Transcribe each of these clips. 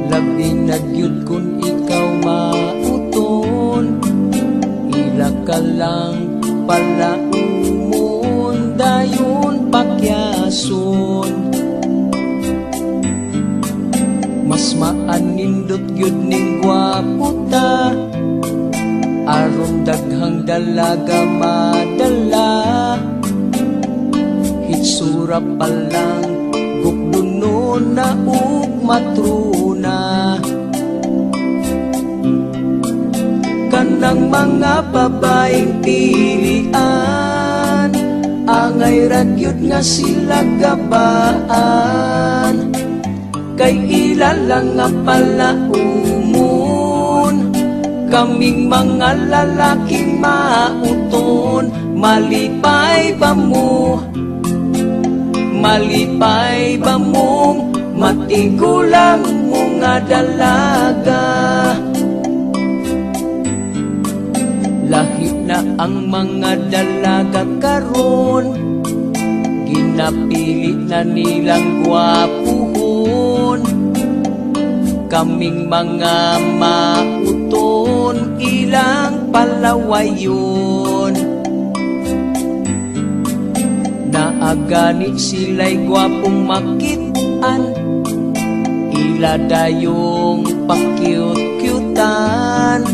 Labi nagyud kun ikaw mauton, ila ka lang pala umon, dayon pakyason. Mas maanindot gyud ning gwapo ta, aron daghang dalaga madala. Hitsura pa lang gukduno na ug matruna. Kanang mga babaeng pilian, angay ragyod nga sila gabaan. Kay ilalang nga pala umon, kaming mga lalaking mauton. Malipay ba mo? Malipay ba mong matigulang mga dalaga? Lahi na ang mga dalaga karon, ginapili na nilang gwapuhon. Kaming mga mauton, ilang palawayon. Naagani sila'y gwapong makitaan, ila dayong pakyut-kyutan.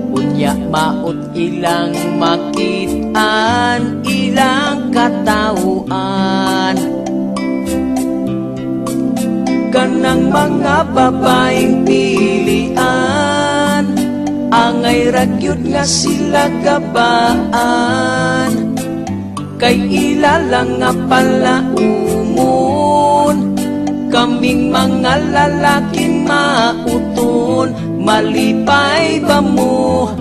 Unya maot ilang makitaan, ilang katauan. Kanang mga babaeng pilian, angay ragyod nga sila gabaan. Kay ilalang nga pala umon, kaming mga lalaking mauton. Malipay ba mo?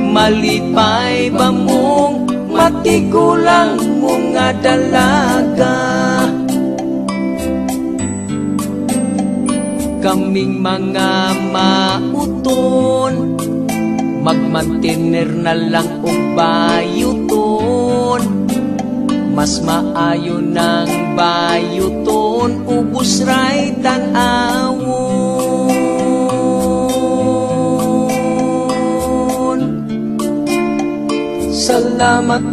Malipay ba mong matigulang mga dalaga? Kaming mga mauton, magmantener na lang og bayuton. Mas maayo ng bayuton, ubos ray tan-awon. Salamat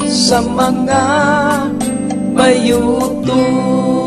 sa mga bayuton.